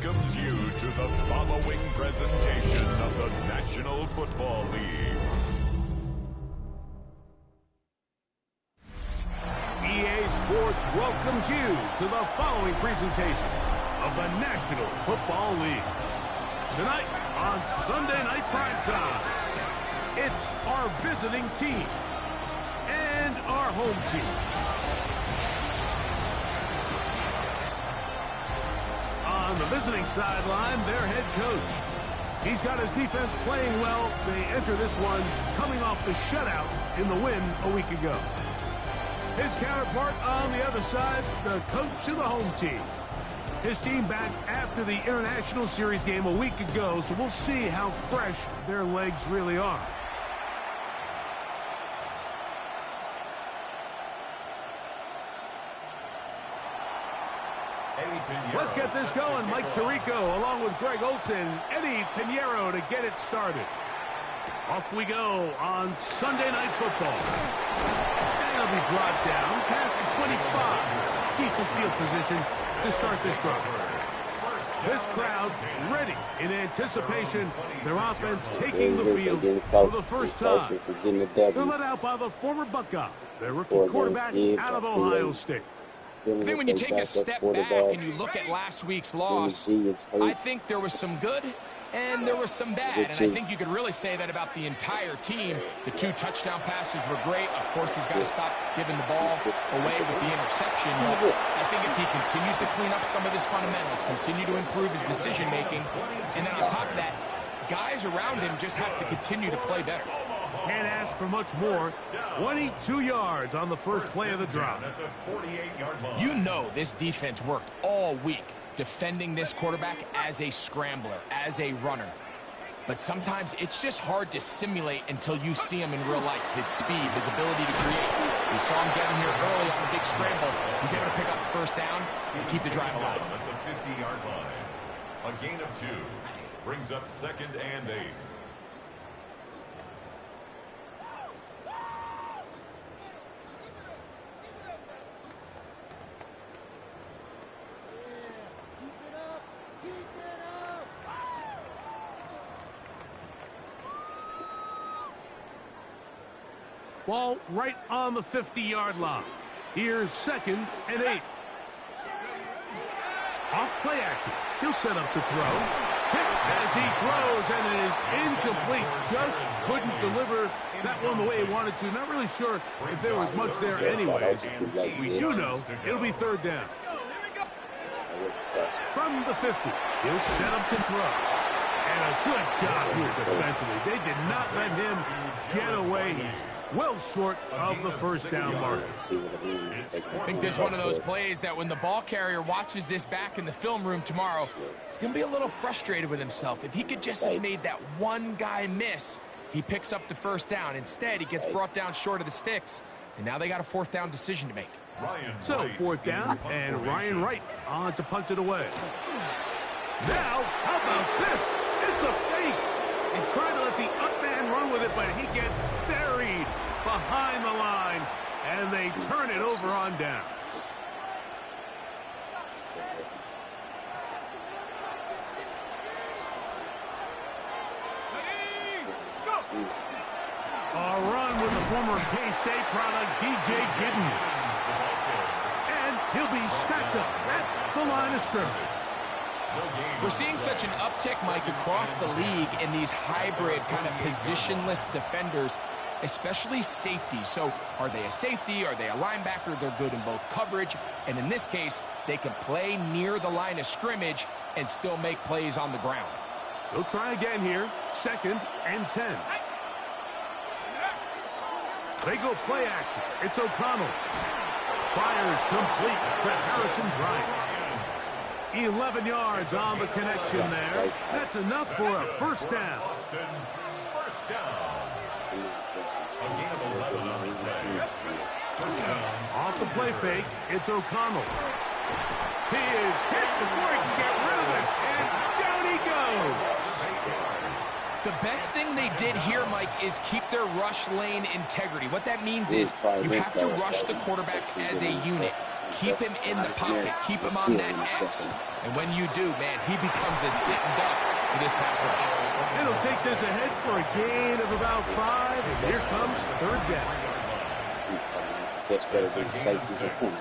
welcomes you to the following presentation of the National Football League. EA Sports welcomes you to the following presentation of the National Football League. Tonight on Sunday Night Primetime, it's our visiting team and our home team. On the visiting sideline, their head coach. He's got his defense playing well. They enter this one coming off the shutout in the win a week ago. His counterpart on the other side, the coach of the home team. His team back after the International Series game a week ago, so we'll see how fresh their legs really are. Let's get this going. Mike Tirico along with Greg Olson, Eddie Pinheiro to get it started. Off we go on Sunday Night Football. And he'll be brought down past the 25. Decent field position to start this drive. This crowd ready in anticipation. Their offense taking the field for the first time. They're led out by the former Buckeye, their rookie quarterback out of Ohio State. I think when you take a step back and you look at last week's loss, I think there was some good and there was some bad. And I think you could really say that about the entire team. The 2 touchdown passes were great. Of course, he's got to stop giving the ball away with the interception. But I think if he continues to clean up some of his fundamentals, continue to improve his decision-making, and then on top of that, guys around him just have to continue to play better. Can't ask for much more. 22 yards on the first play of the drive. You know this defense worked all week defending this quarterback as a scrambler, as a runner. But sometimes it's just hard to simulate until you see him in real life. His speed, his ability to create. We saw him get him here early on the big scramble. He's able to pick up the first down and keep the drive alive. At the 50-yard line, a gain of 2 brings up 2nd and 8. Ball right on the 50-yard line. Here's 2nd and 8. Off play action. He'll set up to throw. Hit as he throws, and it is incomplete. Just couldn't deliver that one the way he wanted to. Not really sure if there was much there anyways. We do know it'll be 3rd down. From the 50, he'll set up to throw. And a good job here defensively. They did not let him get away. He's well short of the first down mark. I think this is one of those plays that when the ball carrier watches this back in the film room tomorrow, he's going to be a little frustrated with himself. If he could just have made that one guy miss, he picks up the first down. Instead, he gets brought down short of the sticks, and now they got a 4th down decision to make. So 4th down, and Ryan Wright on to punt it away. Now, how about this? It's a fake. He tried to let the up man run with it, but he gets buried behind the line, and they turn it over on downs. A run with the former K-State product, DJ Giddens. And he'll be stacked up at the line of scrimmage. We're seeing such an uptick, Mike, across the league in these hybrid kind of positionless defenders, especially safety. So are they a safety? Are they a linebacker? They're good in both coverage. And in this case, they can play near the line of scrimmage and still make plays on the ground. They'll try again here. 2nd and 10. They go play action. It's O'Connell. Fires complete to Harrison Bryant. 11 yards on the connection there. That's enough for a 1st down. First down. A gain of 11 on the play. First down. Off the play fake, it's O'Connell. He is hit before he can get rid of it, and down he goes. The best thing they did here, Mike, is keep their rush lane integrity. What that means is you have to rush the quarterback as a unit. keep him in the pocket, keep him on that X. And when you do, man, he becomes a sitting duck for this pass rush. It'll take this ahead for a gain of about 5. And here comes third down. Catch better than safeties and corners.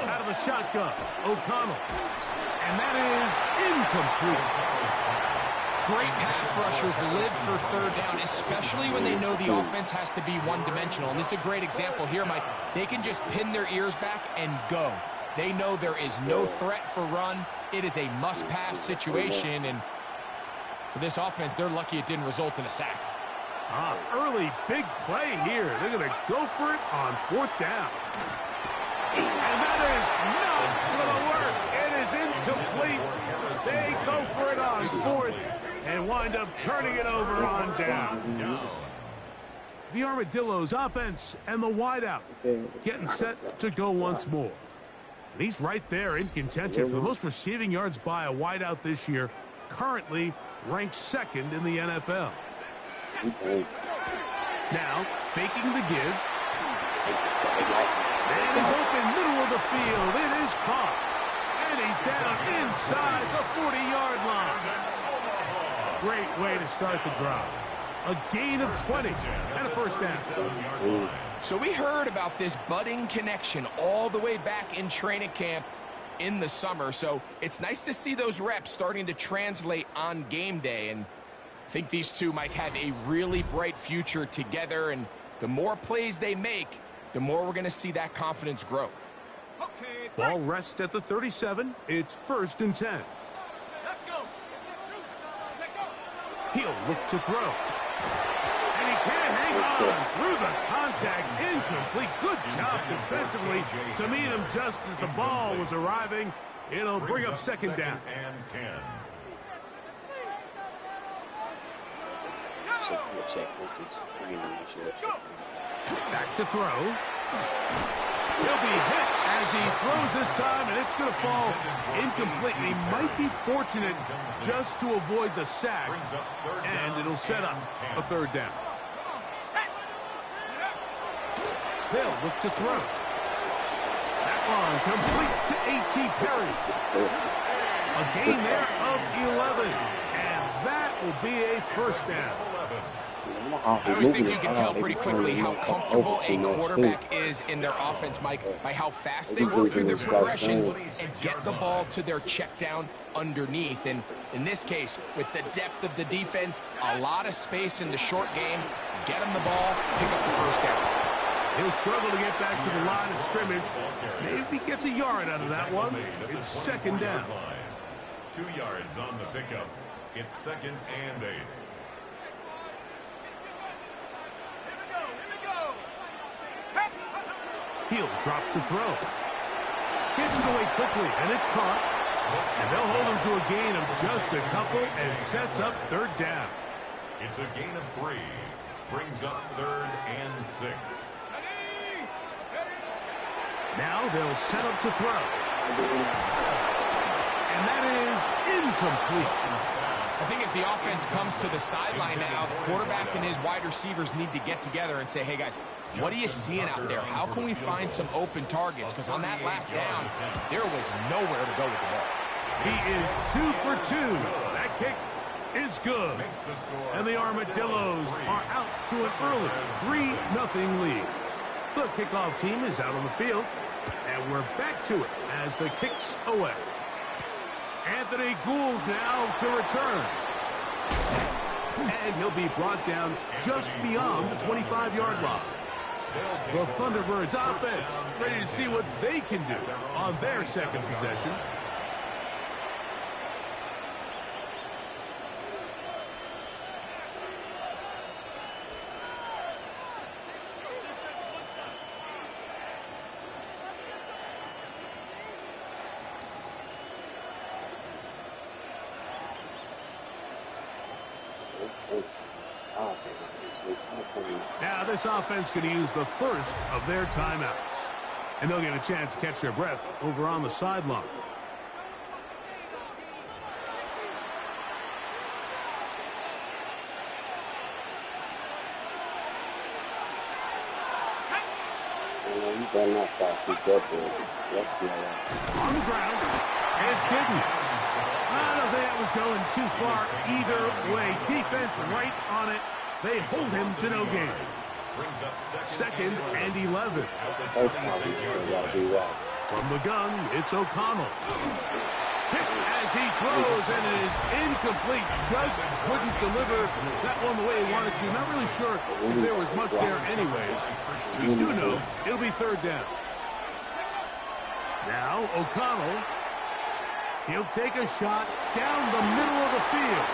Out of a shotgun, O'Connell. And that is incomplete. Great pass rushers live for third down, especially when they know the offense has to be one-dimensional. And this is a great example here, Mike. They can just pin their ears back and go. They know there is no threat for run. It is a must-pass situation. And for this offense, they're lucky it didn't result in a sack. Early big play here. They're going to go for it on fourth down. And that is not going to work. It is incomplete. They go for it on fourth and wind up turning it over on down. The Armadillos offense and the wideout getting set to go once more. And he's right there in contention for the most receiving yards by a wideout this year, currently ranked second in the NFL. Now, faking the give. And he's open middle of the field. It is caught. And he's down inside the 40-yard line. Great way to start the drive. A gain of 20 and a first down. So we heard about this budding connection all the way back in training camp in the summer. So it's nice to see those reps starting to translate on game day. And I think these two might have a really bright future together, and the more plays they make, the more we're going to see that confidence grow. Ball rests at the 37. It's 1st and 10. Let's go. He'll look to throw. And he can't hang on through the contact. Incomplete. Good job defensively to meet him just as the ball was arriving. It'll bring up second down. And 10. Back to throw. He'll be hit as he throws this time, and it's going to fall incomplete. He might be fortunate just to avoid the sack, and it'll set up a third down. They'll look to throw. That one complete to A.T. Perry. A gain there of 11, and that will be a first down. I always think you can tell pretty quickly how comfortable a quarterback is in their offense, Mike, by how fast they work through their progression and get the ball to their check down underneath. And in this case, with the depth of the defense, a lot of space in the short game, get him the ball, pick up the first down. He'll struggle to get back to the line of scrimmage. Maybe gets a yard out of that one. It's second down. 2 yards on the pickup. It's 2nd and 8. He'll drop to throw. Gets it away quickly, and it's caught. And they'll hold him to a gain of just a couple and sets up third down. It's a gain of 3. Brings up 3rd and 6. Now they'll set up to throw. And that is incomplete. I think as the offense comes to the sideline now, the quarterback and his wide receivers need to get together and say, hey, guys, what are you seeing out there? How can we find some open targets? Because on that last down, there was nowhere to go with the ball. He is 2 for 2. That kick is good. And the Armadillos are out to an early 3-0 lead. The kickoff team is out on the field. And we're back to it as the kick's away. Anthony Gould now to return. And he'll be brought down just beyond the 25-yard line. The Thunderbirds offense ready to see what they can do on their second possession. Now this offense going to use the first of their timeouts. And they'll get a chance to catch their breath over on the sideline. You better not try to keep that there. Let's see how on the ground. It's Giddens. I don't think that was going too far either way. Defense right on it. They hold him to no gain. Second and 11. From the gun, it's O'Connell. Hit as he throws, and it is incomplete. Just couldn't deliver that one the way he wanted to. Not really sure if there was much there anyways. We do know it'll be third down. Now O'Connell, he'll take a shot down the middle of the field.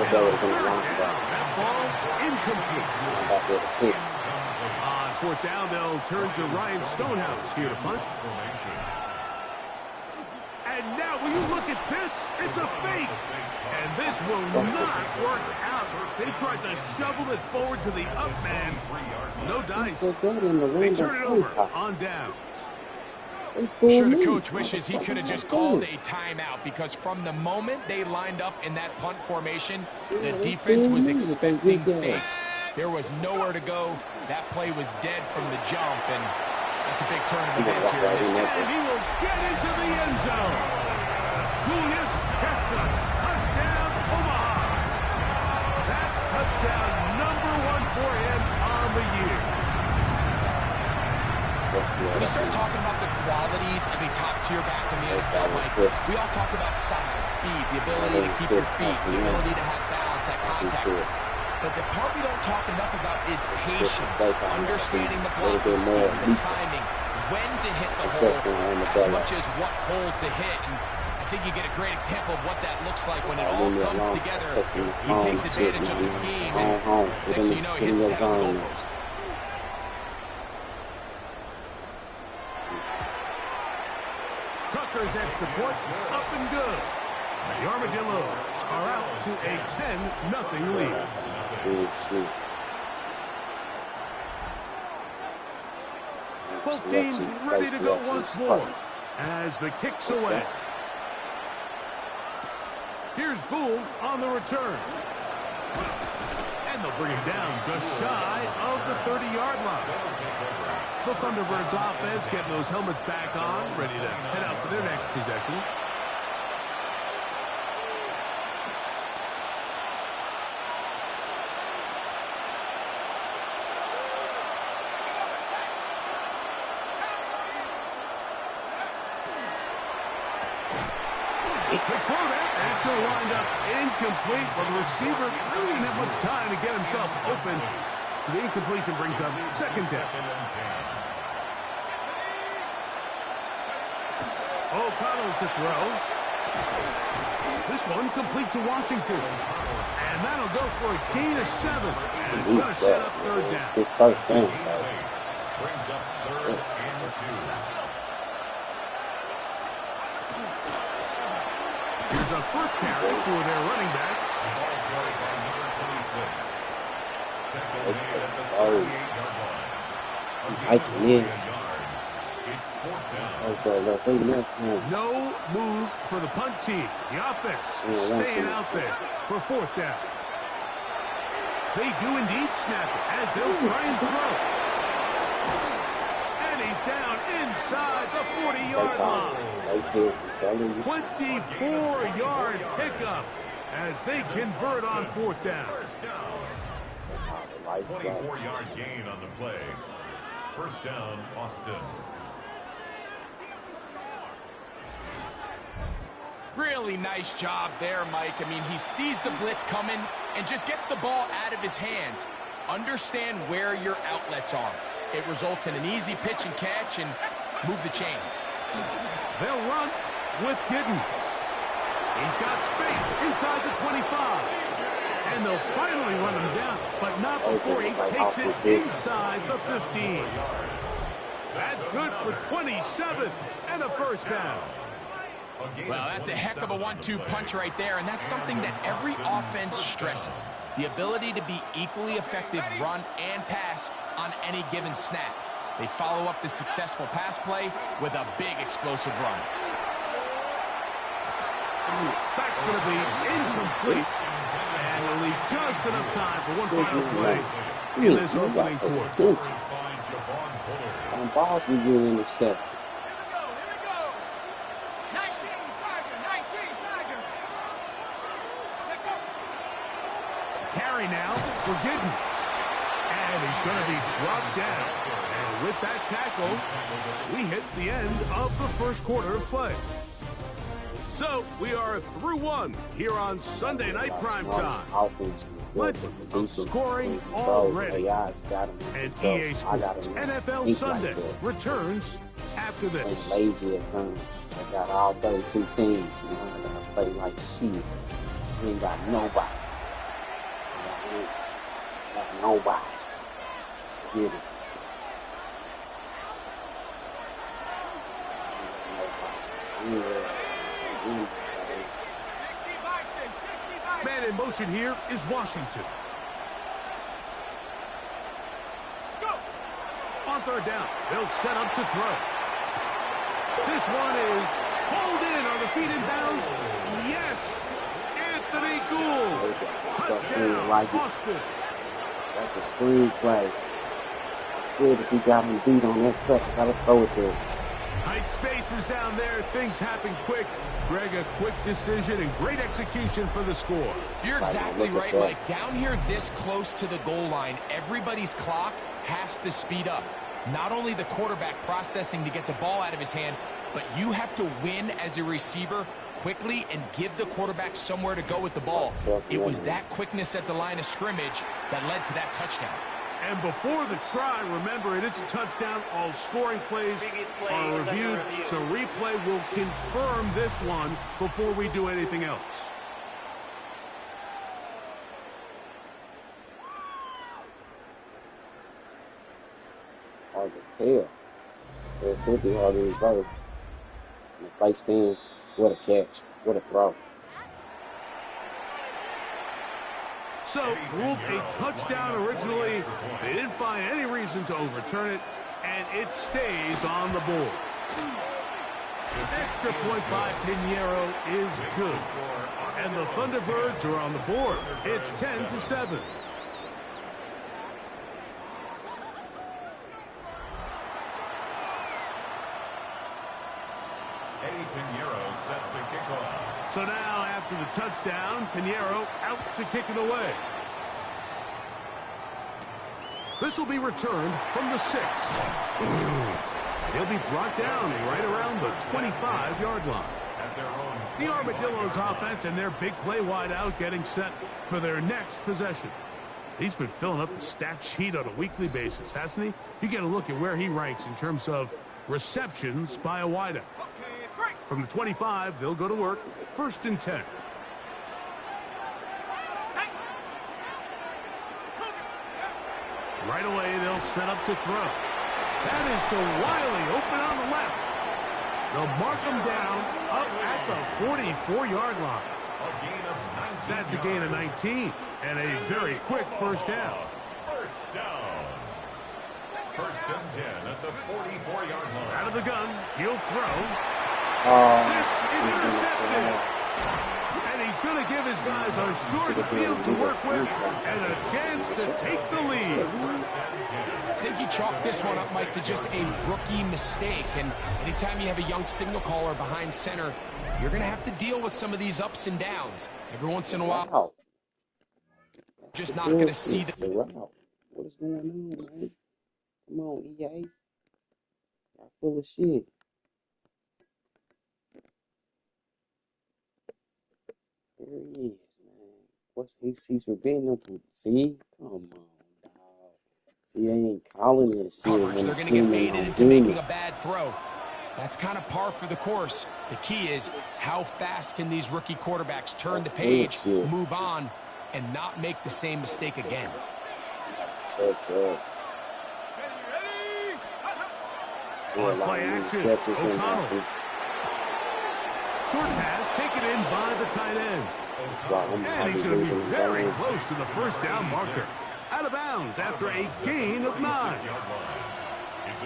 That ball incomplete. On fourth down, they'll turn to Ryan Stonehouse here to punt. And now, will you look at this? It's a fake. And this will not work out. They tried to shovel it forward to the up man. No dice. They turn it over on downs. I'm sure the coach wishes he could have just called a timeout, because from the moment they lined up in that punt formation, the defense was expecting fake. There was nowhere to go. That play was dead from the jump, and that's a big turn of events here in this game. And he will get into the end zone. Julius Chestnut, touchdown, Omaha. That touchdown, #1 for him on the year. When you start talking about the qualities of a top-tier back in the NFL, Mike, we all talk about size, speed, the ability to keep your feet, the ability to have balance at contact. But the part we don't talk enough about is patience, understanding the blocking scheme, the timing, when to hit the hole, as much as what hole to hit. And I think you get a great example of what that looks like when it all comes together. He takes advantage of the scheme, and next thing you know, he hits his head on the goalpost. Tucker's extra point, up and good. The Armadillos are out to a 10-0 lead. Both teams ready to go once more as the kick's away. Here's Gould on the return. And they'll bring him down just shy of the 30-yard line. The Thunderbirds offense getting those helmets back on, ready to head out for their next possession. Before that, and it's going to wind up incomplete, but the receiver really didn't have much time to get himself open. So the incompletion brings up second down. O'Connell to throw. This one complete to Washington. And that'll go for a gain of 7. And it's going to set up third down. It's perfect. Brings up third and 2. Here's a first carry for their running back. Ball carried by number 26. Tackle made at the 38-yard line. I can't. It's fourth down. No move for the punt team. The offense staying out there for fourth down. They do indeed snap it as they'll try and throw. And he's down inside the 40-yard line. 24-yard pickup as they convert on fourth down. 24-yard gain on the play. First down, Austin. Really nice job there, Mike. I mean, he sees the blitz coming and just gets the ball out of his hands. Understand where your outlets are. It results in an easy pitch and catch and move the chains. They'll run with Giddens. He's got space inside the 25. And they'll finally run him down, but not before he takes it inside the 15. That's good for 27 and a first down. Well, that's a heck of a 1-2 punch right there, and that's something that every offense stresses. The ability to be equally effective run and pass on any given snap. They follow up the successful pass play with a big explosive run. That's going to be incomplete. And we'll leave just enough time for one final play in this opening quarter. And balls be getting intercepted. Carry now for Giddens. And he's going to be brought down. And with that tackle, we hit the end of the first quarter of play. So we are through one here on Sunday Night Primetime. With scoring already. And EA Sports NFL Sunday returns after this. Lazy at times. I got all 32 teams. You know, I got to play like shit. I ain't got nobody. Nobody. Let's get it. Man in motion here is Washington. On third down, they'll set up to throw. This one is pulled in. Are the feet in bounds? Yes! Anthony Gould. Touchdown, Austin. That's a screen play. I said if you got him beat on that cut, you got to throw it there. Tight spaces down there. Things happen quick. Greg, a quick decision and great execution for the score. You're exactly right, Mike. Down here this close to the goal line, everybody's clock has to speed up. Not only the quarterback processing to get the ball out of his hand, but you have to win as a receiver quickly and give the quarterback somewhere to go with the ball. It was that quickness at the line of scrimmage that led to that touchdown. And before the try, remember, it is a touchdown. All scoring plays are reviewed, so replay will confirm this one before we do anything else. Hard to tell. It could be hard to reverse. And the play stands. What a catch. What a throw. So, ruled a touchdown originally. They didn't find any reason to overturn it, and it stays on the board. Extra point by Pinheiro is good. And the Thunderbirds are on the board. It's 10-7. So now, after the touchdown, Pinheiro out to kick it away. This will be returned from the 6. He'll be brought down right around the 25-yard line. The Armadillos offense and their big play wide out getting set for their next possession. He's been filling up the stat sheet on a weekly basis, hasn't he? You get a look at where he ranks in terms of receptions by a wideout. From the 25, they'll go to work. 1st and 10. Right away, they'll set up to throw. That is to Wiley, open on the left. They'll mark him down up at the 44-yard line. That's a gain of 19 and a very quick first down. First down. 1st and 10 at the 44-yard line. Out of the gun, he'll throw. This is intercepted. And he's going to give his guys a short field to work with and a chance to take the lead. I think you chalk this one up, Mike, to just a rookie mistake. And anytime you have a young signal caller behind center, you're going to have to deal with some of these ups and downs. Every once in a while, just not going to see the route. What is going on, man? Come on, EA. Y'all full of shit. There he is, man. He's preventing them from, see? Come on, dog. See, they ain't calling that shit. Coverage. They're going to get baited into making a bad throw. That's kind of par for the course. The key is how fast can these rookie quarterbacks turn the page, move on, and not make the same mistake again. So good. On play action, O'Connell. Short pass taken in by the tight end. And he's going to be very close to the first down marker. Out of bounds after a gain of 9.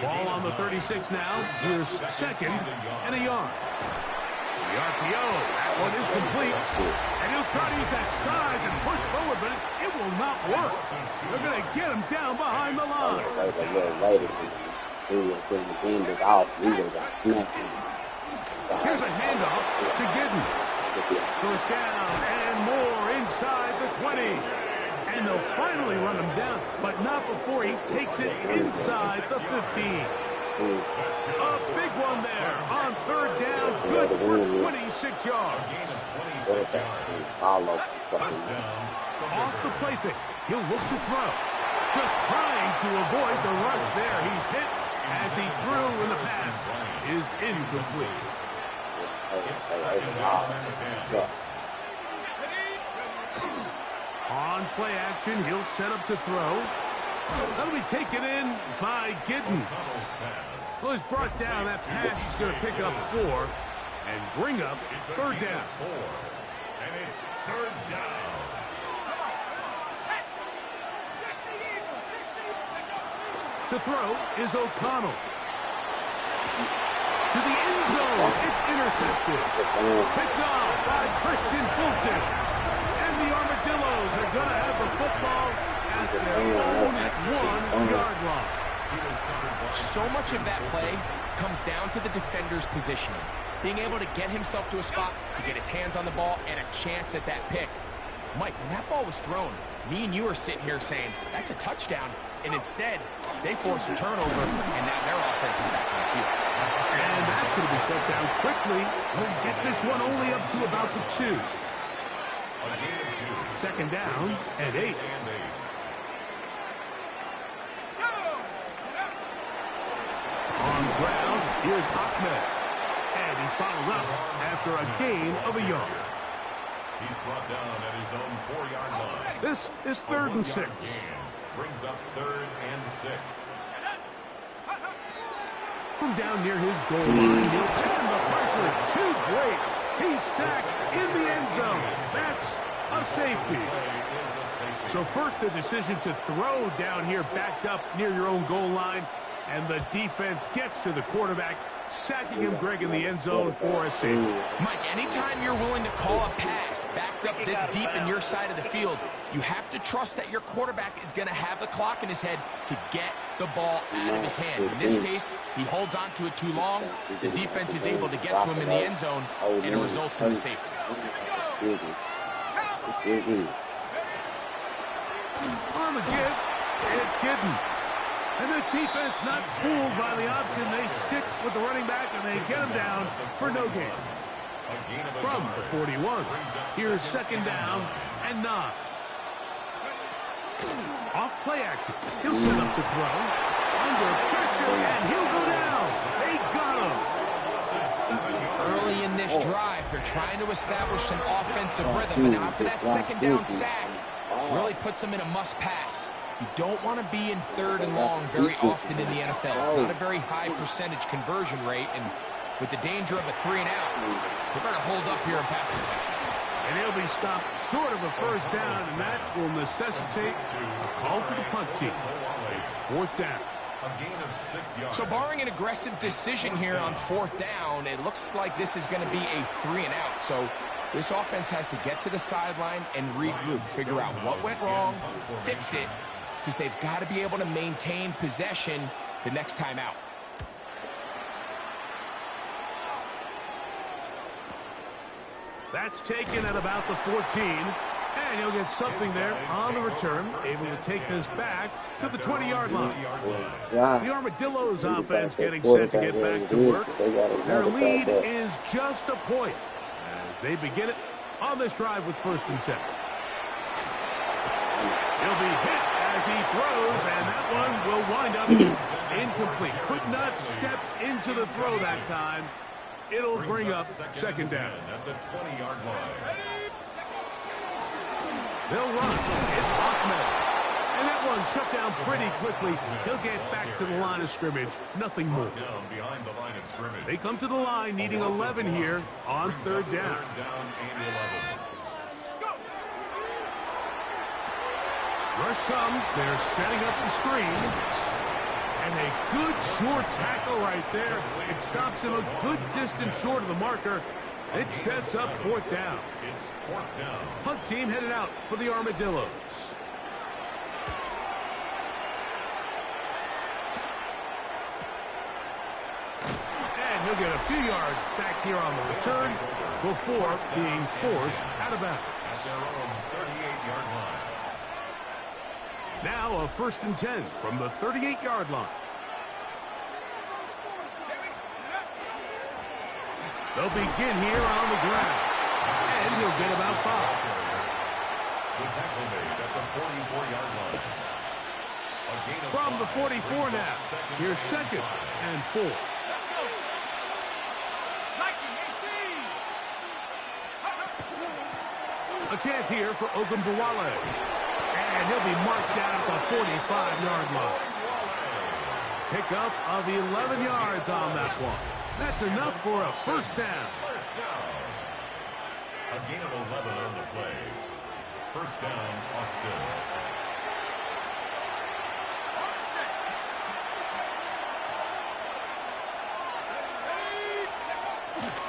Ball on the 36 now. Here's 2nd and a yard. The RPO, that one is complete. And he'll try to use that size and push forward, but it will not work. They're going to get him down behind the line. He would have been handed off. He would have got smacked. Here's a handoff to Giddens. First down and more inside the 20. And they'll finally run him down, but not before he takes it inside the 15. A big one there on third down. Good for 26 yards. Off the play fake. He'll look to throw. Just trying to avoid the rush there. He's hit as he threw, and the pass is incomplete. Sucks. On play action, he'll set up to throw. That'll be taken in by Giddens. Well, he's brought down. That pass is going to pick up 4 and bring up third down. And it's third down. To throw is O'Connell. To the end zone. It's intercepted. Picked off by Christian Fulton. And the Armadillos are going to have the football at their own 1-yard line. So much of that play comes down to the defender's positioning. Being able to get himself to a spot, to get his hands on the ball, and a chance at that pick. Mike, when that ball was thrown, me and you are sitting here saying, that's a touchdown. And instead, they force a turnover, and now their offense is back on the field. And that's going to be shut down quickly. He'll get this one only up to about the 2. Second down and 8. On ground, here's Ahmed. And he's bottled up after a gain of a yard. He's brought down at his own 4-yard line. This is third and 6. Brings up third and 6. From down near his goal line, he'll turn the pressure. Too great. He's sacked in the end zone. That's a safety. So first the decision to throw down here backed up near your own goal line. And the defense gets to the quarterback, sacking him, Greg, in the end zone for a safety. Mike, anytime you're willing to call a pass backed up this deep in your side of the field, you have to trust that your quarterback is going to have the clock in his head to get the ball out of his hand. In this case, he holds on to it too long. The defense is able to get to him in the end zone, and it results in a safety. On the give, it's Giddens. And this defense not fooled by the option. They stick with the running back, and they get him down for no gain. From the 41, here's second down and 9. Off play action. He'll set up to throw. Under pressure, and he'll go down. They got him. Early in this drive, they're trying to establish some offensive rhythm, and after that second down sack, really puts them in a must-pass. You don't want to be in third and long very often in the NFL. It's not a very high percentage conversion rate, and with the danger of a 3-and-out, they're going to hold up here in pass protection. And he'll be stopped short of a first down, and that will necessitate a call to the punt team. It's fourth down. A gain of 6 yards. So barring an aggressive decision here on fourth down, it looks like this is going to be a 3-and-out. So this offense has to get to the sideline and regroup, figure out what went wrong, fix it, because they've got to be able to maintain possession the next time out. That's taken at about the 14. And he'll get something there on the return, able to take this back to the 20-yard line. The Armadillos offense getting set to get back to work. Their lead is just a point as they begin it on this drive with first and 10. He'll be hit as he throws, and that one will wind up incomplete. Could not step into the throw that time. It'll bring up second down. At the 20-yard line. They'll run. It's Ahmed. And that one shut down pretty quickly. He'll get back to the line of scrimmage. Nothing more. Down behind the line of scrimmage. They come to the line needing 11 here on third down. Rush comes. They're setting up the screen. And a good short tackle right there. It stops him a good distance short of the marker. It sets up fourth down. It's fourth down. Punt team headed out for the Armadillos. he'll get a few yards back here on the return before being forced out of bounds. At their own 38-yard line. Now a 1st and 10 from the 38-yard line. They'll begin here on the ground. And he'll get about 5. The tackle made at the 44-yard line. From the 44 now, here's 2nd and 4. A chance here for Ogunbowale. And he'll be marked down at the 45-yard line. Pickup of 11 yards on that one. That's enough for a 1st down. First down. A gain of 11 on the play. 1st down, Austin.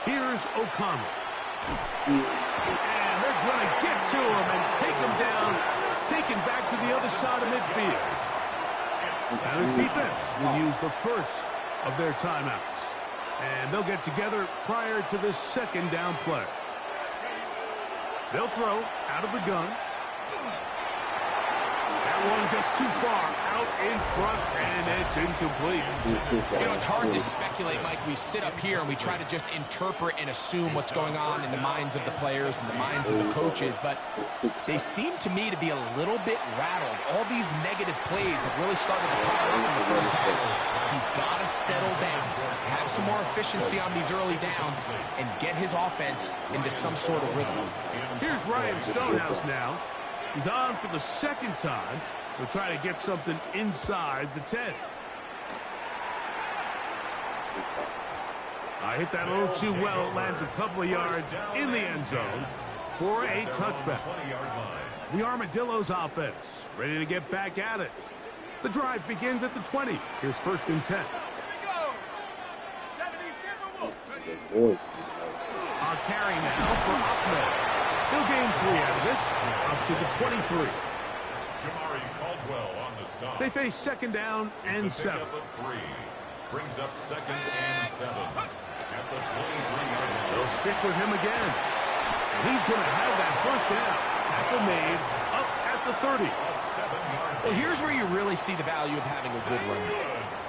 Here's O'Connell. And they're going to get to him and take him down, taken back to the other side of midfield. Now this defense will use the first of their timeouts. And they'll get together prior to this 2nd down play. They'll throw out of the gun. That one just too far out in front, and it's incomplete. You know, it's hard to speculate, Mike. We sit up here and we try to just interpret and assume what's going on in the minds of the players and the minds of the coaches, but they seem to me to be a little bit rattled. All these negative plays have really started to pile up in the first half. He's got to settle down, have some more efficiency on these early downs, and get his offense into some sort of rhythm. Here's Ryan Stonehouse now. He's on for the 2nd time. He'll try to get something inside the 10. I hit that a little too well. It lands a couple of yards in the end zone for a touchback. The Armadillos offense ready to get back at it. The drive begins at the 20. Here's 1st and 10. A carry now for Ahmed. He'll gain 3 out of this, up to the 23. Jamari Caldwell on the stop. They face 2nd down and 7. Brings up 2nd and 7. At the 23-yard line. They'll stick with him again. And he's going to have that 1st down. Tackle made up at the 30. Well, here's where you really see the value of having a good run.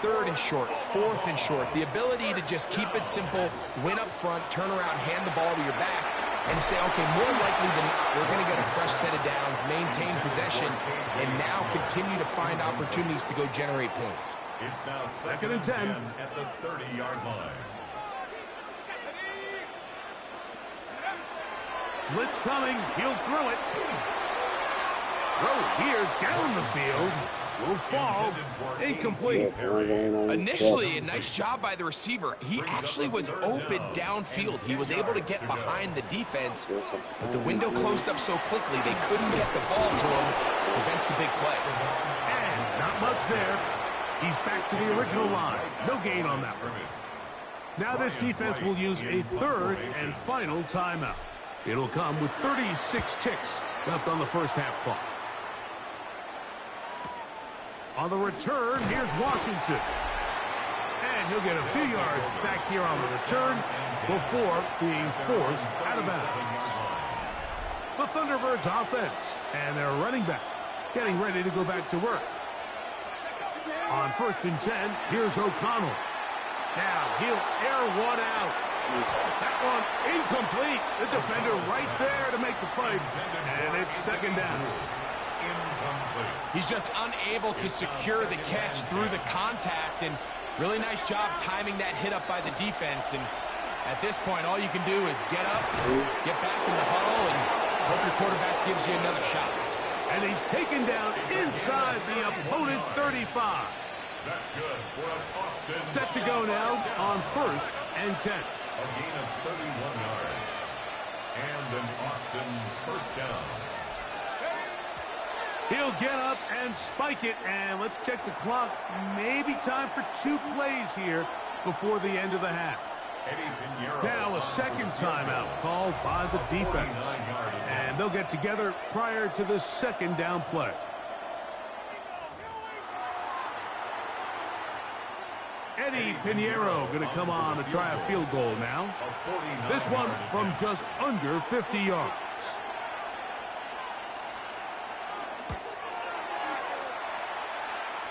3rd and short, 4th and short. The ability to just keep it simple, win up front, turn around, hand the ball to your back, and say, okay, more likely than not, we're going to get a fresh set of downs, maintain possession, and now continue to find opportunities to go generate points. It's now 2nd and 10 at the 30-yard line. Blitz coming. He'll throw it. Throw here down the field. Will fall. Incomplete. Initially, a nice job by the receiver. He actually was open downfield. He was able to get behind the defense, but the window closed up so quickly they couldn't get the ball to him. Prevents the big play. And not much there. He's back to the original line. No gain on that one. Now this defense will use a 3rd and final timeout. It'll come with 36 ticks left on the 1st half clock. On the return, here's Washington. And he'll get a few yards back here on the return before being forced out of bounds. The Thunderbirds offense and their running back getting ready to go back to work. On 1st and 10, here's O'Connell. Now he'll air one out. That one incomplete. The defender right there to make the play. And it's 2nd down. He's just unable to secure the catch through the contact, and really nice job timing that hit up by the defense. And at this point, all you can do is get up, get back in the huddle, and hope your quarterback gives you another shot. And he's taken down inside the opponent's 35. That's good for an Austin. Set to go now on 1st and 10. A gain of 31 yards. And an Austin 1st down. He'll get up and spike it, and let's check the clock. Maybe time for 2 plays here before the end of the half. Now a 2nd timeout called by the defense. And they'll get together prior to the 2nd down play. Eddie Pinheiro going to come on to try a field goal now. This one from just under 50 yards.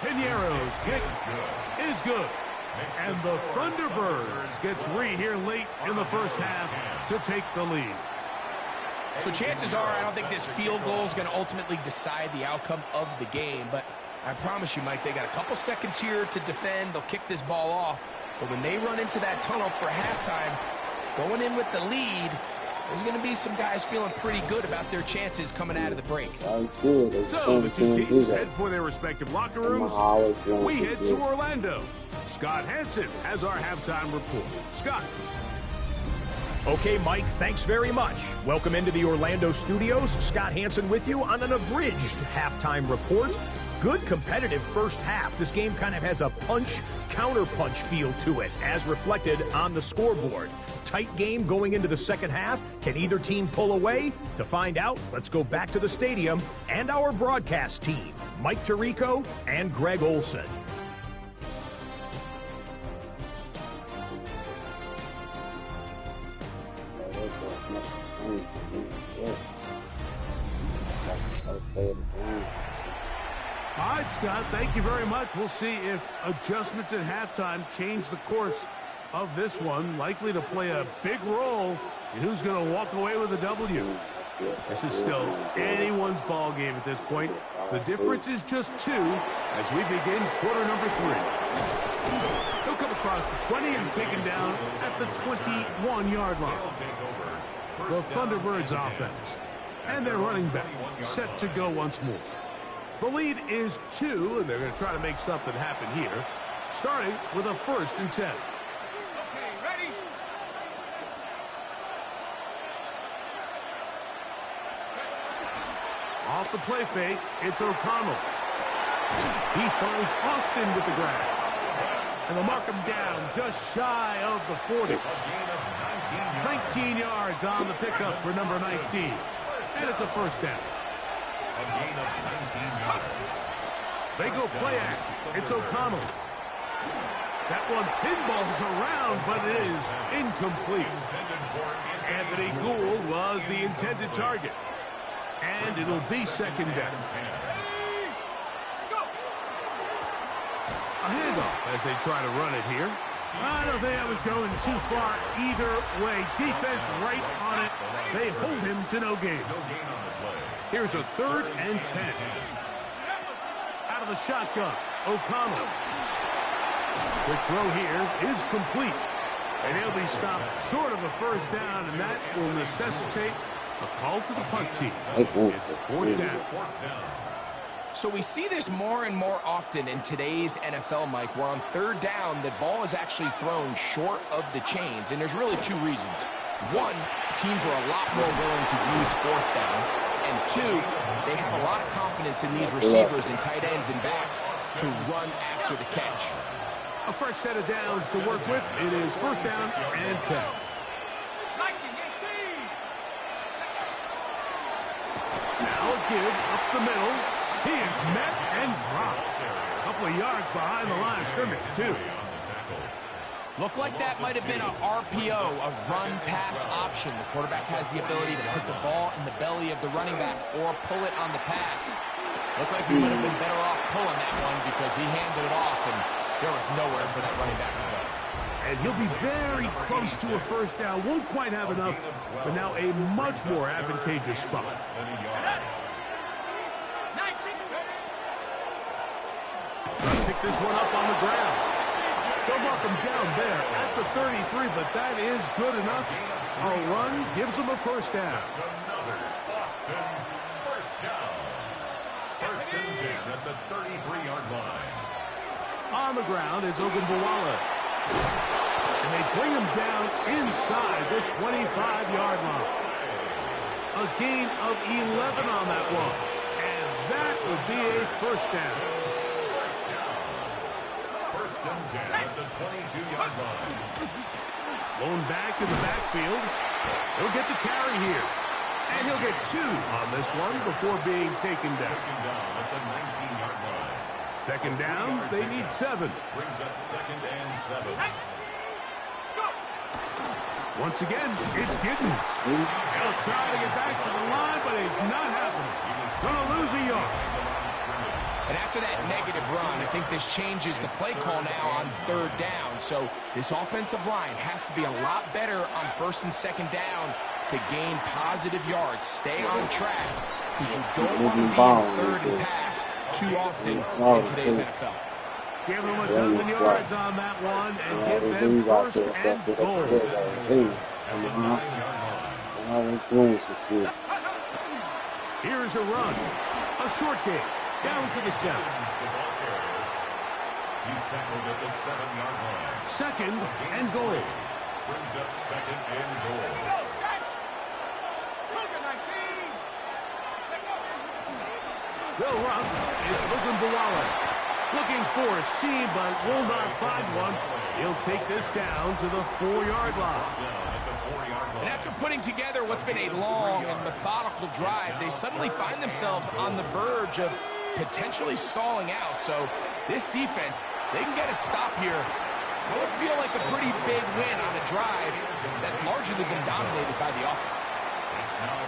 Pinheiro's kick is good. And the Thunderbirds get 3 here late in the first half to take the lead. So chances are I don't think this field goal is going to ultimately decide the outcome of the game. But I promise you, Mike, they got a couple seconds here to defend. They'll kick this ball off. But when they run into that tunnel for halftime, going in with the lead, there's going to be some guys feeling pretty good about their chances coming out of the break. So the two teams head for their respective locker rooms. We head to Orlando. Scott Hansen has our halftime report. Scott. Okay, Mike, thanks very much. Welcome into the Orlando studios. Scott Hansen with you on an abridged halftime report. Good competitive first half. This game kind of has a punch-counter-punch feel to it, as reflected on the scoreboard. Tight game going into the second half. Can either team pull away? To find out, let's go back to the stadium and our broadcast team, Mike Tirico and Greg Olson. All right, Scott, thank you very much. We'll see if adjustments at halftime change the course of this one. Likely to play a big role in who's going to walk away with a W. This is still anyone's ball game at this point. The difference is just 2 as we begin quarter number 3. He'll come across the 20 and taken down at the 21-yard line. The Thunderbirds offense and their running back set to go once more. The lead is 2, and they're going to try to make something happen here, starting with a 1st and 10. Okay, ready? Off the play fake, it's O'Connell. He finds Austin with the grab. And they'll mark him down just shy of the 40. 19 yards on the pickup for number 19. And it's a 1st down. A gain of 19 yards. They go play action. It's O'Connell. That one pinballs around, but it is incomplete. Anthony Gould was the intended target. And it'll be 2nd down. A handoff as they try to run it here. I don't think I was going too far either way. Defense right on it. They hold him to no gain. Here's a 3rd and 10. Out of the shotgun, O'Connell. The throw here is complete. And he'll be stopped short of a 1st down, and that will necessitate a call to the punt team. It's a 4th down. So we see this more and more often in today's NFL, Mike, where on 3rd down, the ball is actually thrown short of the chains. And there's really 2 reasons. 1, teams are a lot more willing to use 4th down. And 2, they have a lot of confidence in these receivers and tight ends and backs to run after the catch. A fresh set of downs to work with. It is 1st down and 10. Now a give up the middle. He is met and dropped. A couple of yards behind the line of scrimmage, too. Looked like that might have been a RPO, a run-pass option. The quarterback has the ability to put the ball in the belly of the running back or pull it on the pass. Looked like he would have been better off pulling that one because he handed it off, and there was nowhere for that running back to go. And he'll be very close to a 1st down. Won't quite have enough, but now a much more advantageous spot. Pick this one up on the ground. They'll mark him down there at the 33, but that is good enough. A run gives him a 1st down. Another Boston 1st down. 1st and 10 at the 33-yard line. On the ground, it's Ogunbowale. And they bring him down inside the 25-yard line. A gain of 11 on that one. And that will be a 1st down. 1st and 10 at the 22-yard line. Blown back in the backfield. He'll get the carry here. And he'll get 2 on this one before being taken down. Taken down at the 19-yard line. Second down, they need 7. Brings up 2nd and 7. Once again, it's Giddens. He'll try to get back to the line, but it's not happening. He's going to lose a yard. And after that negative run, I think this changes the play call now on 3rd down. So this offensive line has to be a lot better on 1st and 2nd down to gain positive yards. Stay on track because you don't want to be in 3rd and pass too often in today's NFL. Give them a dozen yards on that one and give them 1st and goal. Here's a run. A short game. Down to the 7. He's tackled at the 7-yard line. 2nd and goal. Brings up 2nd and goal. They'll run. It's Ogunbowale. Looking for a seam, but will not find one. He'll take this down to the 4-yard line. And after putting together what's been a long and methodical drive, they suddenly find themselves on the verge of potentially stalling out. So this defense, they can get a stop here. It would feel like a pretty big win on a drive that's largely been dominated by the offense.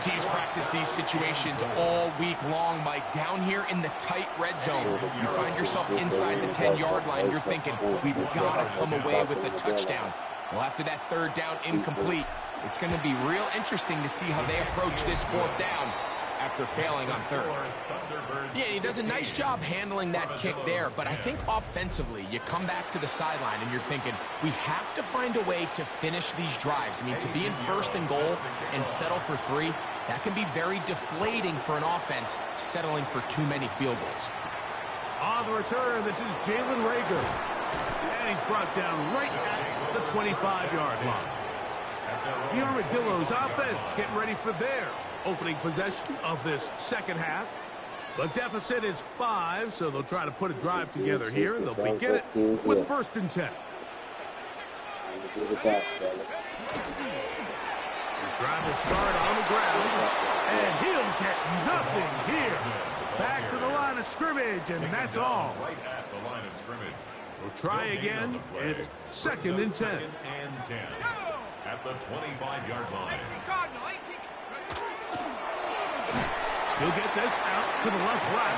Teams practice these situations all week long, Mike. Down here in the tight red zone, you find yourself inside the 10-yard line. You're thinking, we've got to come away with a touchdown. Well, after that 3rd down incomplete, it's going to be real interesting to see how they approach this 4th down after failing on 3rd. Yeah, he does a nice job handling that kick there, but I think offensively, you come back to the sideline and you're thinking, we have to find a way to finish these drives. I mean, to be in 1st and goal and settle for 3, that can be very deflating for an offense settling for too many field goals. On the return, this is Jalen Reagor. And he's brought down right at the 25-yard line. The Armadillos offense getting ready for their opening possession of this 2nd half. The deficit is 5, so they'll try to put a drive together here. They'll begin it with 1st and 10. His drive will start on the ground, and he'll get nothing here. Back to the line of scrimmage, and that's all. Right at the line of scrimmage. We'll try again. It's 2nd and 10. At the 25-yard line. He'll get this out to the left flat.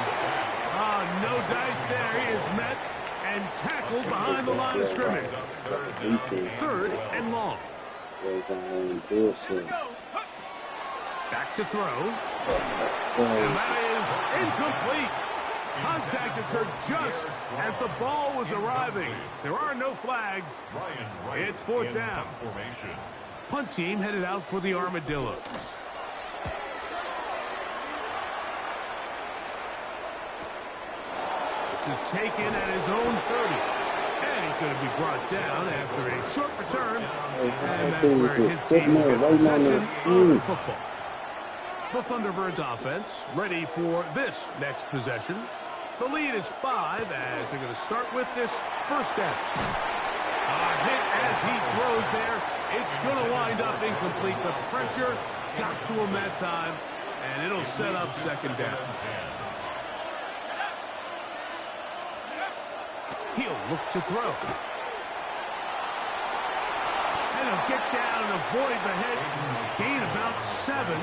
No dice there. He is met and tackled behind the line of scrimmage. 3rd and long. Back to throw. And that is incomplete. Contact occurred just as the ball was arriving. There are no flags. It's 4th down. Punt team headed out for the Armadillos. This is taken at his own 30. And he's going to be brought down after a short return. And that's where his team will get possession of the football. The Thunderbirds offense ready for this next possession. The lead is 5 as they're going to start with this 1st down. A hit as he throws there. It's going to wind up incomplete. The pressure got to him that time, and it'll set up 2nd down. He'll look to throw. And he'll get down and avoid the hit. Gain about 7.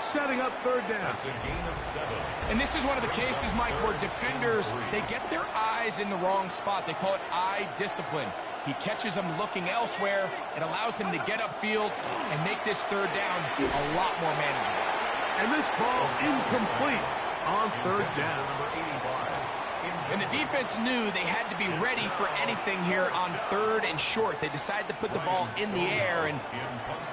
Setting up 3rd down. That's a gain of 7. And this is one of the cases, Mike, where defenders, they get their eyes in the wrong spot. They call it eye discipline. He catches them looking elsewhere. It allows him to get upfield and make this 3rd down a lot more manageable. And this ball incomplete on 3rd down. And the defense knew they had to be ready for anything here on 3rd and short. They decided to put the ball in the air, and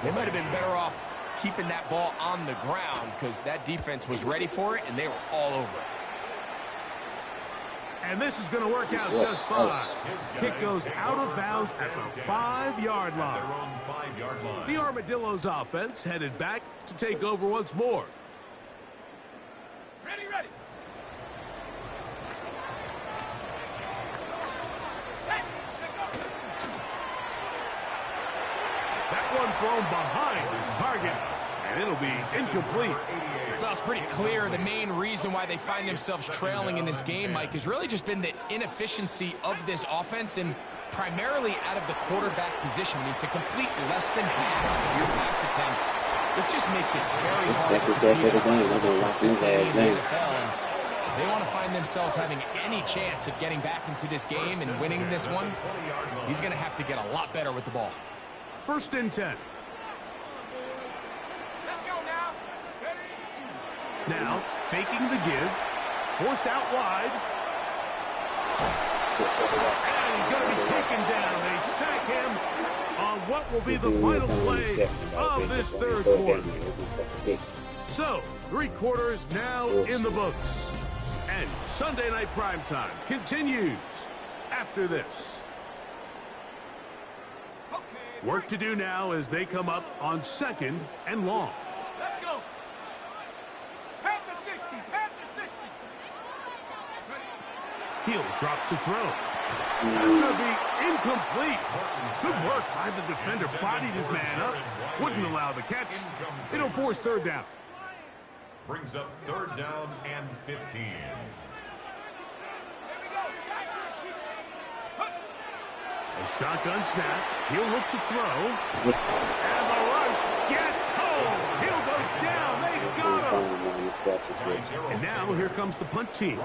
they might have been better off keeping that ball on the ground because that defense was ready for it, and they were all over it. And this is going to work out just fine. Kick goes out of bounds at the 5-yard line. The Armadillos offense headed back to take over once more. Ready, ready. That one thrown behind his target. And it'll be incomplete. Well, it's pretty clear the main reason why they find themselves trailing in this game, Mike, has really just been the inefficiency of this offense and primarily out of the quarterback position. I mean, to complete less than half of your pass attempts, it just makes it very hard to be consistent in the NFL. And if they want to find themselves having any chance of getting back into this game and winning this one, he's going to have to get a lot better with the ball. 1st and 10. Let's go now. Now, faking the give. Forced out wide. And he's going to be taken down. They sack him on what will be the final play of this 3rd quarter. So, 3 quarters now in the books. And Sunday Night Primetime continues after this. Work to do now as they come up on 2nd and long. Let's go. Pat the 60. Pat the 60. He'll drop to throw. That's going to be incomplete. Good work by the defender. Bodied his man up. Wouldn't allow the catch. It'll force 3rd down. Brings up 3rd down and 15. A shotgun snap. He'll look to throw. And the rush gets home. He'll go down. They got him. And now here comes the punt team.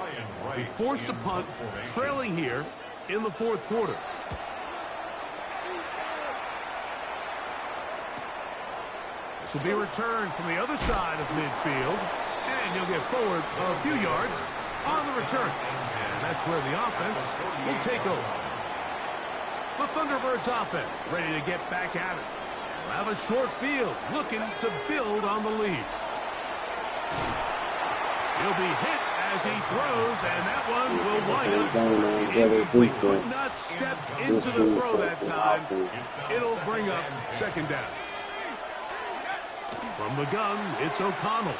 They forced a punt, trailing here in the 4th quarter. This will be returned from the other side of midfield. And you'll get forward a few yards on the return. And that's where the offense will take over. The Thunderbirds offense ready to get back at it. They'll have a short field looking to build on the lead. He'll be hit as he throws, and that one will wind up incomplete. Could not step into the throw that time. It'll bring up 2nd down. From the gun, it's O'Connell.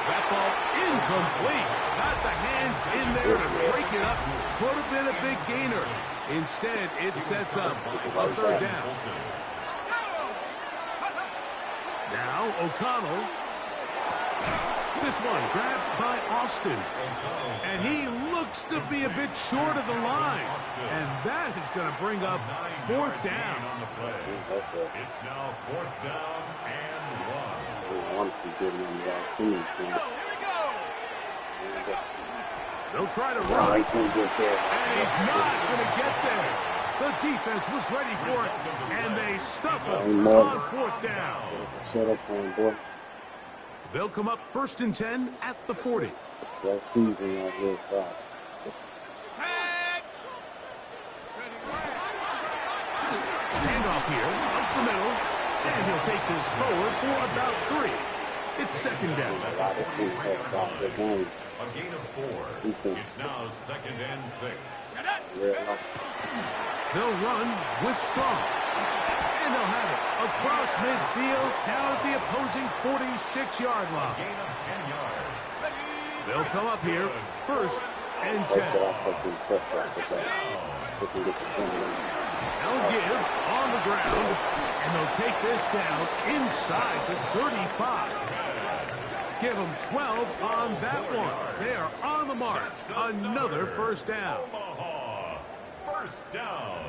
That ball incomplete. Got the hands in there to break it up. Could have been a big gainer. Instead, it sets up a 3rd down. Now, O'Connell. This one grabbed by Austin. And he looks to be a bit short of the line. And that is going to bring up 4th down. It's now 4th down and 1. They'll try to run. And he's not going to get there. The defense was ready for it. And they stuff him on 4th down. Shut up, boy. They'll come up 1st and 10 at the 40. That season out here, Handoff here, up the middle, and he'll take this forward for about 3. It's 2nd down. A gain of 4. It's now 2nd and 6. They'll run with Strong. And they'll have it across midfield, down at the opposing 46-yard line. Gain of 10 yards. They'll come up here 1st and 10. They'll give on the ground, and they'll take this down inside the 35. Give them 12 on that one. They are on the mark. Another 1st down. Omaha. 1st down.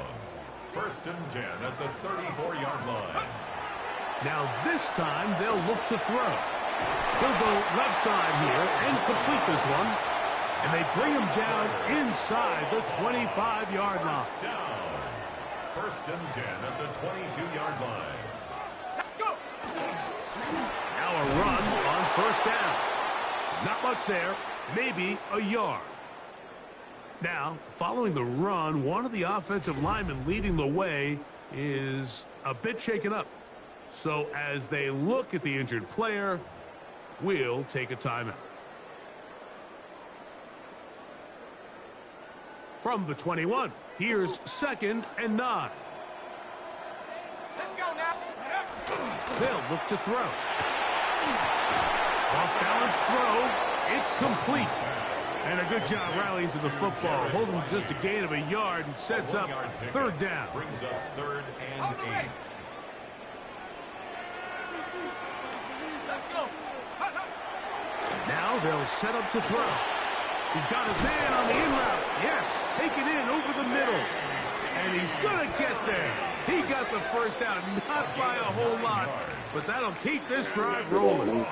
1st and 10 at the 34-yard line. Now this time they'll look to throw. He'll go left side here and complete this one. And they bring him down inside the 25-yard line. Down. 1st and 10 at the 22-yard line. Now a run on 1st down. Not much there. Maybe a yard. Now, following the run, one of the offensive linemen leading the way is a bit shaken up. So as they look at the injured player, we'll take a timeout. From the 21, here's 2nd and 9. Let's go now. They'll look to throw. Off-balance throw. It's complete. And a good job rallying to the football. Holding just a gain of a yard and sets up 3rd down. Brings up 3rd and 8. Now they'll set up to throw. He's got his man on the in route. Yes, take it in over the middle. And he's going to get there. He got the first down, not by a whole lot, but that'll keep this drive rolling.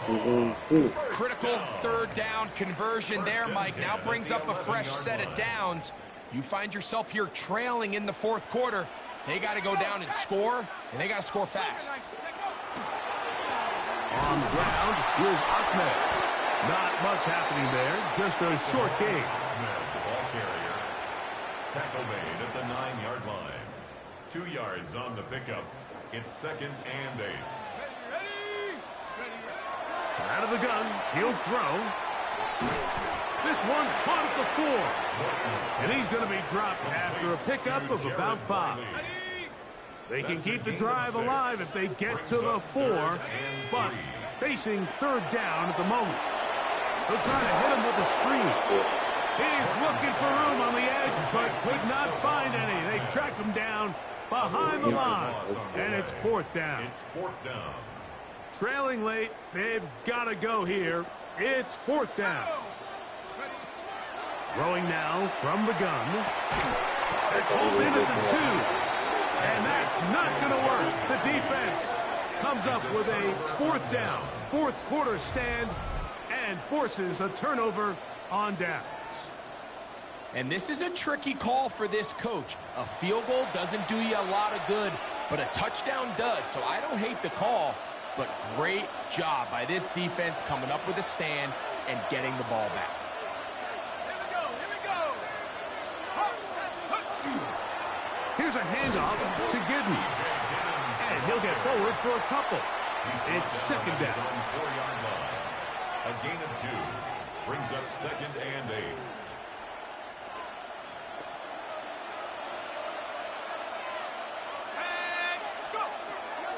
Critical third down conversion there, Mike. Now brings up a fresh set of downs. You find yourself here trailing in the fourth quarter. They got to go down and score, and they got to score fast. On the ground, here's Ahmed. Not much happening there, just a short gain. Ball carrier. Tackle made at the 9-yard line. 2 yards on the pickup. It's 2nd and 8. Out of the gun, he'll throw. This one caught at the 4. And he's going to be dropped after a pickup of about 5. They can keep the drive alive if they get to the 4, but facing third down at the moment. They'll try to hit him with a screen. He's looking for room on the edge, but could not find any. They track him down behind the line, and it's 4th down. It's 4th down. Trailing late, they've got to go here. It's 4th down. Throwing now from the gun. They're pulled in at the 2. And that's not going to work. The defense comes up with a 4th down, 4th quarter stand, and forces a turnover on downs. And this is a tricky call for this coach. A field goal doesn't do you a lot of good, but a touchdown does. So I don't hate the call, but great job by this defense coming up with a stand and getting the ball back. Here's a handoff to Giddens. And he'll get forward for a couple. It's 2nd down. 4-yard line. A gain of 2 brings up 2nd and 8.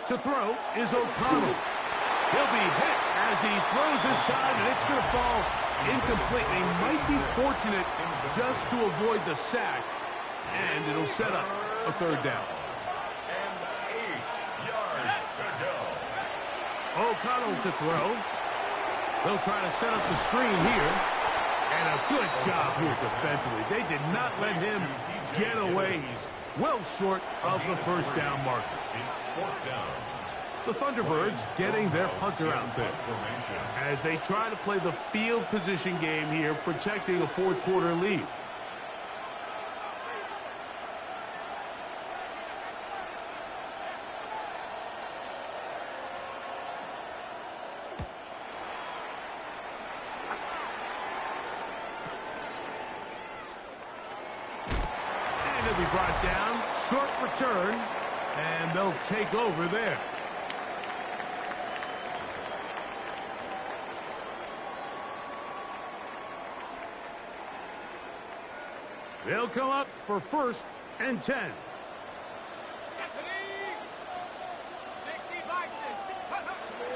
To throw is O'Connell. He'll be hit as he throws this time, and it's going to fall incomplete. They might be fortunate just to avoid the sack, and it'll set up a 3rd down. And 8 yards to go. O'Connell to throw. They'll try to set up the screen here. And a good job here defensively. They did not let him get away. He's well short of the 1st down marker. It's 4th down. The Thunderbirds getting their punter out there as they try to play the field position game here, protecting a 4th quarter lead. And he'll be brought down, short return, and they'll take over there. They'll come up for 1st and 10.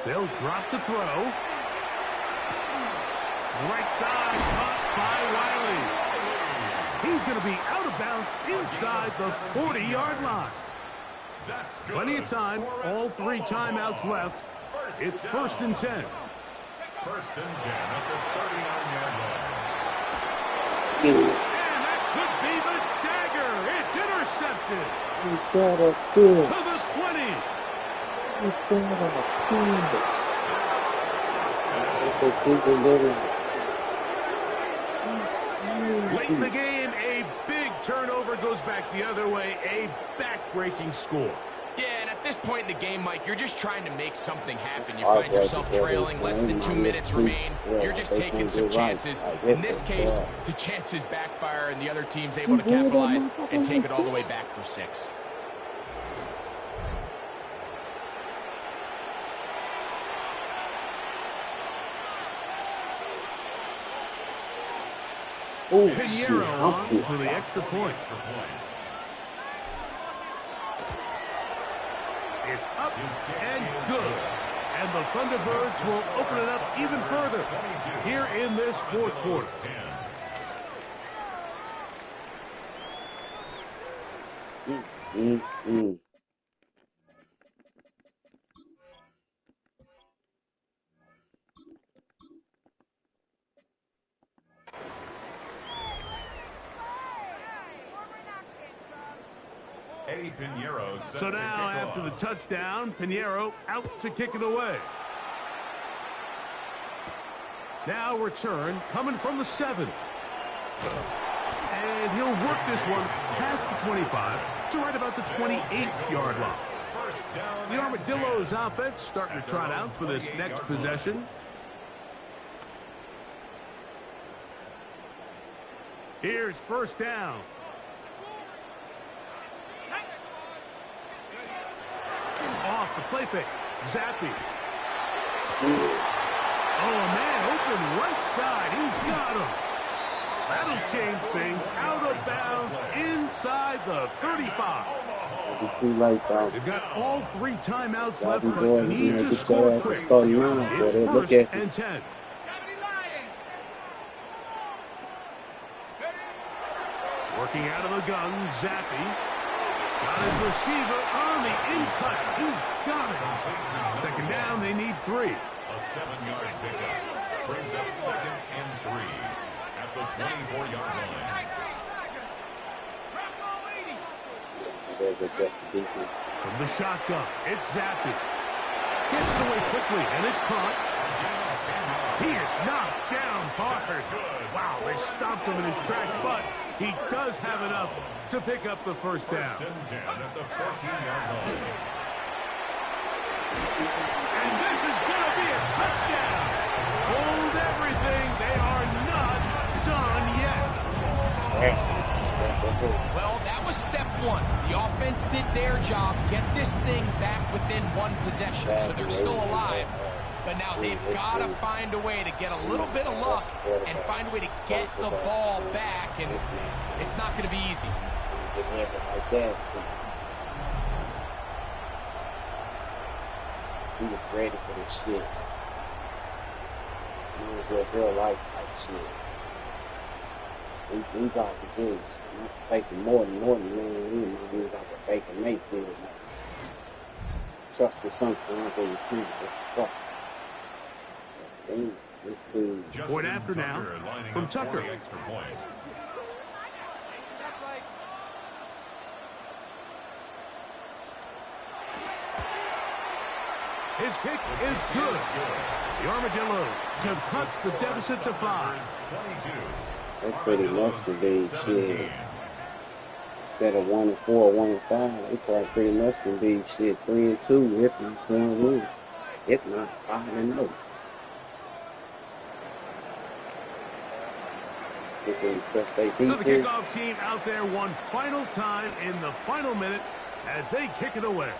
They'll drop to throw. Right side, caught by Riley. He's going to be out of bounds inside the 40-yard line. That's good. Plenty of time, all 3 timeouts left. It's 1st and 10. 1st and 10 at the 39-yard line. And that could be the dagger. It's intercepted. To the 20. Late in the game, a big turnover goes back the other way. A back-breaking score. Yeah, and at this point in the game, Mike, you're just trying to make something happen. You find yourself trailing, less than 2 minutes remain. You're just taking some chances. In this case, the chances backfire, and the other team's able to capitalize and take it all the way back for 6. Pinheiro on for the extra point. It's up and good. And the Thunderbirds will open it up even further here in this 4th quarter. Eddie Pinheiro set So to now, kick after the off. touchdown, Pinheiro out to kick it away. Now return coming from the 7. And he'll work this one past the 25 to right about the 28-yard line. First down The and Armadillos 10. offense starting to trot out for this next possession. Here's first down. Off the play fake. Zappy. Oh, man, open right side. He's got him. That'll change things. Out of bounds inside the 35. It'll be too late, though. They've got all 3 timeouts Y'all left, be but doing, need to get score your ass quick. and start now, It's boy. Look first at and you. 10. Working out of the gun, Zappy. Got his receiver on the in-cut. He's got it. Second down, they need 3. A 7-yard pickup brings up second and 3 at the 24-yard line. There's adjust the defense. From the shotgun, it's Zappy. Gets it away quickly, and it's caught. He is knocked down hard. Wow, they stopped him in his tracks, but he does have enough to pick up the first down. First and 10 at the 14-yard line. And this is going to be a touchdown. Hold everything. They are not done yet. Well, that was step 1. The offense did their job, get this thing back within 1 possession, so they're still alive. But now they've got to find a way to get a little bit of luck and find a way to get the ball back, and it's not going to be easy. Like that. He was ready for this shit. He was a real life type shit. We got the juice. Not taking more than man. We was like a Baker Mayfield. Man. Trust me sometimes they refuse to fuck. Damn, this dude. Point after now lining from up for Tucker. the extra point. His kick is good. The Armadillos have cut the deficit to 5. 22. That pretty much to be shit. Instead of 1-4, 1-5, they probably pretty much can be shit 3-2, if not 4-1, if not 5-0. If they trust their So the defense, kickoff team out there one final time in the final minute as they kick it away.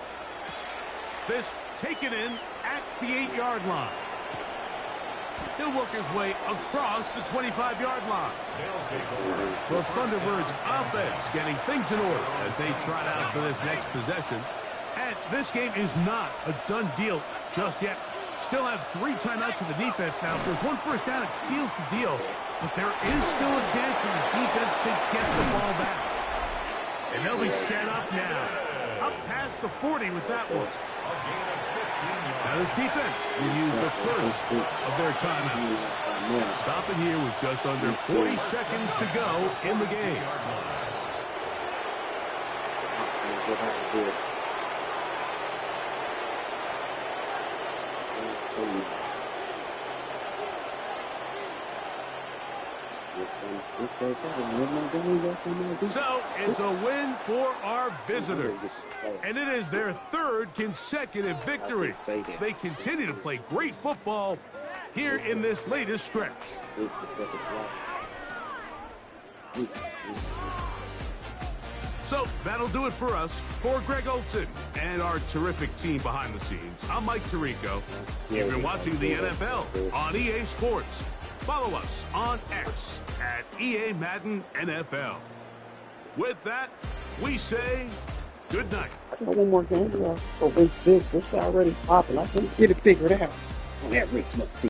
This taken in at the 8-yard line. He'll work his way across the 25-yard line. They'll take over. So Thunderbirds offense getting things in order as they trot out for this next possession. And this game is not a done deal just yet. Still have 3 timeouts for the defense now. If there's 1 first down, it seals the deal. But there is still a chance for the defense to get the ball back. And they'll be set up now. Up past the 40 with that one. Now this defense will use the first of their timeouts. Stopping here with just under 40 seconds to go in the game. So it's a win for our visitors. And it is their 3rd consecutive victory. They continue to play great football here in this latest stretch. So that'll do it for us. For Greg Olson and our terrific team behind the scenes, I'm Mike Tirico. You've been watching the NFL on EA Sports. Follow us on X at EA Madden NFL. With that, we say good night. I got one more game for week 6. It's already popping. I said, get it figured out on that ReeceMustSee.